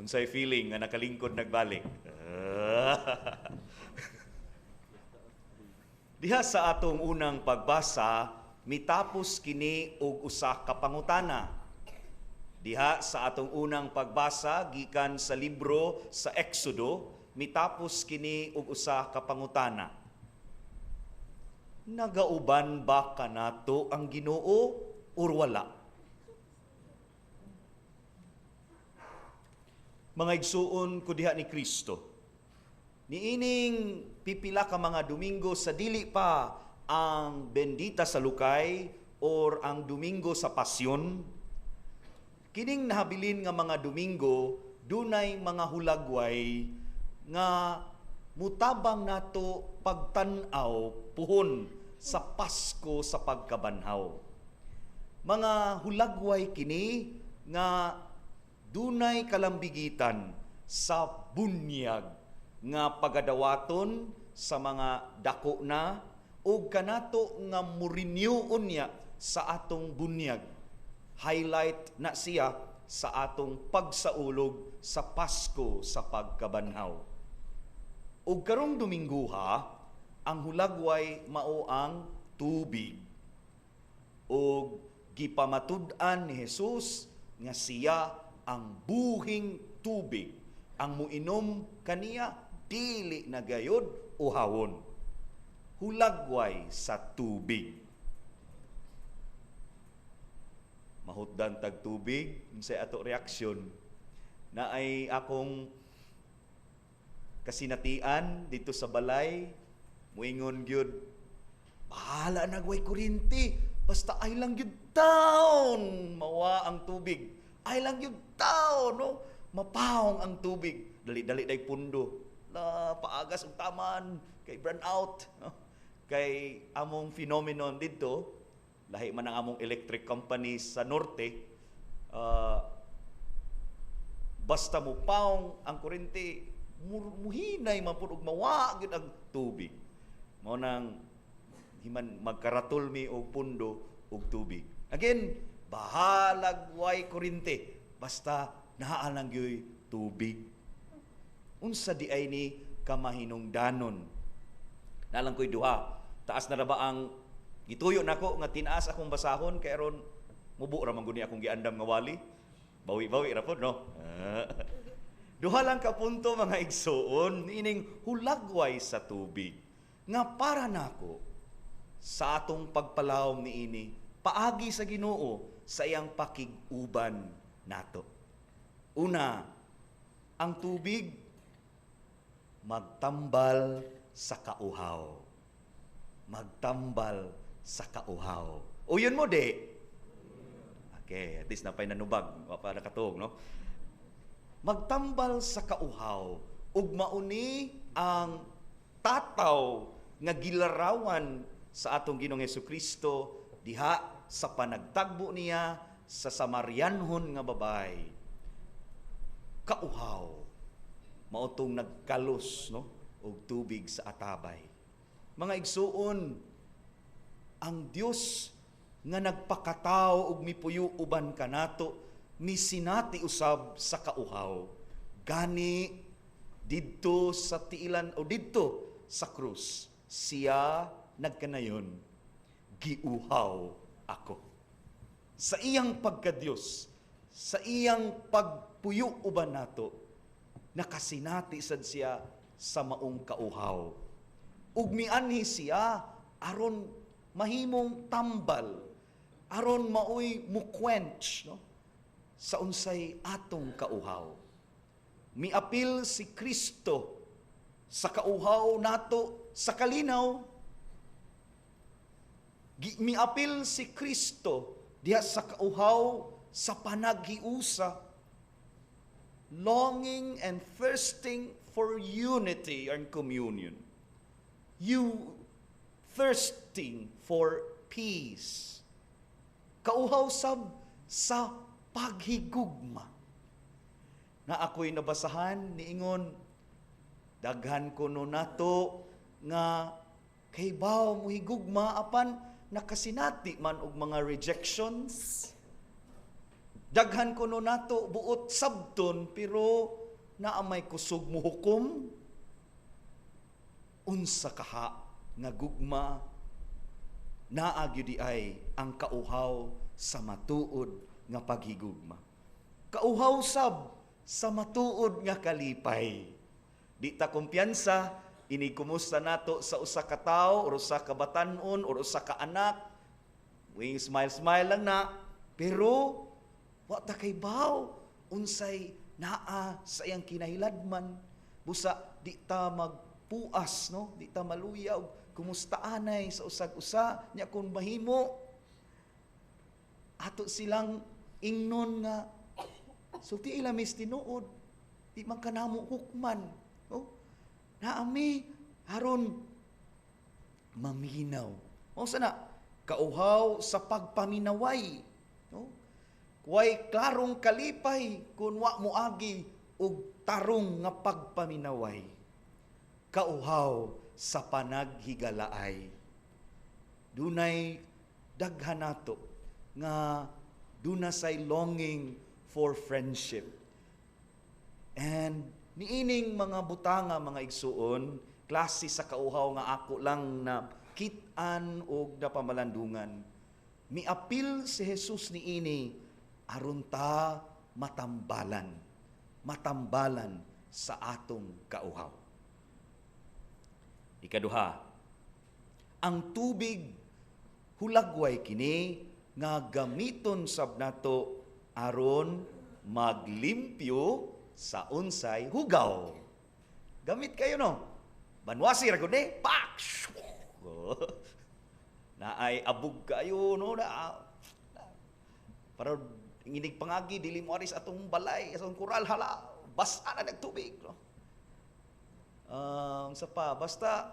Unsay feeling nga nakalingkod nagbalik? Diha sa atong unang pagbasa, mitapos kini og usa ka pangutana. Diha sa atong unang pagbasa gikan sa libro sa Exodo, mitapos kini og usa ka pangutana. Nagauban ba kanato ang Ginoo or wala? Mga igsuon ko diha ni Kristo. Niining pipila ka mga Domingo sa dili pa ang Bendita sa Lukay or ang Domingo sa Pasyon. Kining nahabilin nga mga Domingo, dunay mga hulagway nga mutabang nato pagtan-aw puhon sa Pasko sa pagkabanhaw. Mga hulagway kini nga dunay kalambigitan sa bunyag nga pagadawaton sa mga dako na o kanato nga murenew niya sa atong bunyag. Highlight na siya sa atong pagsaulog sa Pasko sa pagkabanhaw. O karong Domingguha, ang hulagway mao ang tubig. O gipamatud-an ni Jesus nga siya ang buhing tubig, ang muinom kaniya dili na gayod uhawon. Hulagway sa tubig. Mahutdan tag tubig, unsay ato reaksyon? Na ay akong kasinatian dito sa balay, muingon gyud, bahala na way kuryente, basta ay lang gyud taon mawa ang tubig. Ay lang yung tao, no? Mapahong ang tubig. Dali-dali day pundo. La, paagas ang taman. Kay burn out. No? Kay among phenomenon dito, lahi man ang among electric company sa norte, basta mo paong ang kurente, muhinay man pud og mawagid ang tubig. Mao nang himan magkaratol mi og pundo og tubig. Again, bahalag way kuryente basta naa lang gyoy tubig. Unsa di ay ni kamahinungdanon. Nalang ko'y duha. Taas na ra ba ang gituyo nako nga tinaas akong basahon kay aron mubo ra man guni akong giandam nga wali. Bawi-bawi ra pod no. Duha lang ka punto mga igsuon ining hulagway sa tubig nga para nako sa atong pagpalawom niini paagi sa Ginoo sa iyang pakig-uban nato. Una, ang tubig magtambal sa kauhaw. Magtambal sa kauhaw. O yun mo, de? Okay, at least napay nanubag. Para katog, no? Magtambal sa kauhaw. Ug mauni ang tataw nga gilarawan sa atong Ginoong Hesukristo diha sa panagtagbo niya sa Samarianhon nga babay. Kauhaw, mautong nagkalos no og tubig sa atabay. Mga igsuon, ang Dios nga nagpakatao og mipuyo uban kanato misinati usab sa kauhaw. Gani didto sa tiilan o didto sa krus siya nagkanayon, giuhaw ako. Sa iyang pagka-Diyos, sa iyang pagpuyo uban nato, nakasinati sad siya sa maong kauhaw. Ug mianhi siya aron mahimong tambal, aron maoy mukwench no sa unsay atong kauhaw. Miapil si Kristo sa kauhaw nato sa kalinaw. Miapil si Kristo diha sa kauhaw sa panaghiusa, longing and thirsting for unity and communion. You thirsting for peace. Kauhaw sab sa paghigugma. Na ako'y nabasahan niingon, daghan ko no nato nga kay baw mo higugma apan nakasinati man og mga rejections, Daghan kuno nato buot sabton pero naamay kusog mo hukom. Unsa kaha nga gugma naa gyud ay ang kauhaw sa matuod nga paghigugma. Kauhaw sab sa matuod nga kalipay. Di ta kumpiyansa ini kumusta nato sa usa ka tawo or usa ka batan-on or usa ka anak. We smile lang na, pero wa ta kay baw unsay naa sa iyang kinahiladman. Busa di ta magpuas, no? Di ta maluyaw kumusta anay sa usag-usa nya kun mahimo. Ato silang ingnon nga sulti ila mis tinuod, di man kanamo hukman. No? Naami aron maminaw. O sana kauhaw sa pagpaminaway. No? Kuway klarong kalipay kung wa moagi og tarong nga pagpaminaway. Kauhaw sa panaghigalaay. Dunay daghan nato nga dunay longing for friendship. And niining mga butanga, mga igsuon, klase sa kauhaw nga ako lang na kit-an o na pamalandungan. Miapil si Jesus niini aron ta matambalan sa atong kauhaw. Ikaduha, ang tubig hulagway kini nga gamiton sab nato aron maglimpyo sa unsay hugaw. Gamit kayo no. Banwasi ra gud ni. Pak. Naay abog kayo no na. Para nginig pangagi dili mo aris atong balay, atong kural hala. Basa na nagtubig no. Sa pa basta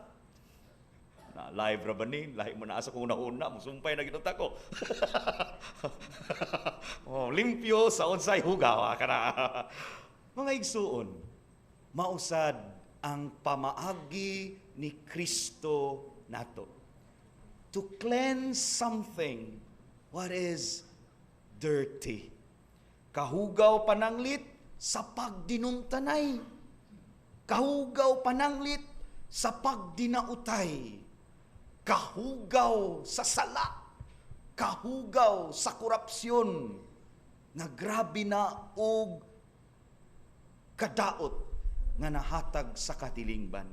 na live ra ba ni? Lahi mo na asa kung una-una, musumpay na ginunta ko. Limpyo sa unsay hugaw kana. Mga igsuon, mausad ang pamaagi ni Kristo nato. To cleanse something what is dirty. Kahugaw pananglit sa pagdinumtanay. Kahugaw pananglit sa pagdinautay. Kahugaw sa sala. Kahugaw sa korupsyon. Na grabe na og kadaot nga nahatag sa katilingban.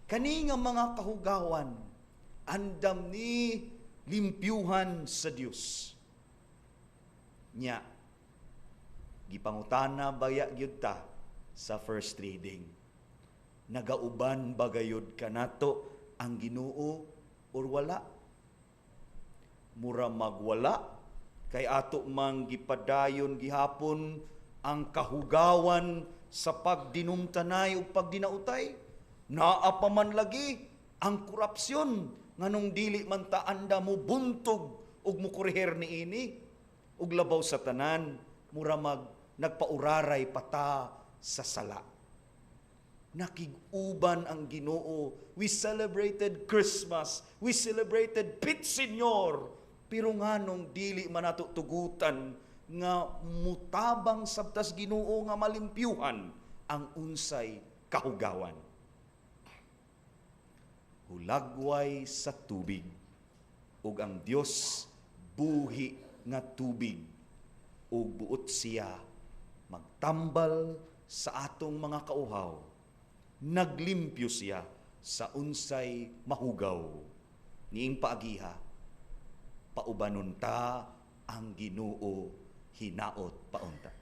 Kani nga mga kahugawan, andam ni limpyuhan sa Dios. Nya, gipangutana baya gyud ta sa first reading. Nagauban bagayod kanato ang Ginoo or wala? Mura magwala kay ato mang gipadayon gihapon ang kahugawan sa pagdinumtanay o pagdinautay. Naa pa man lagi ang korupsyon nganong dili man ta anda mo buntog ug mo kuriher niini ug labaw sa tanan mura nagpauraray pata sa sala. Nakig-uban ang Ginoo. We celebrated Christmas. We celebrated Pit Señor. Pero nganong dili man nato tugutan nga mutabang sabtas Ginoo nga malimpyuhan ang unsay kahugawan. Hulagway sa tubig ug ang Dios buhi nga tubig ug buot siya magtambal sa atong mga kauhaw. Naglimpyo siya sa unsay mahugaw. Niing paagiha, paubanon ta ang Ginoo hinaot paunta.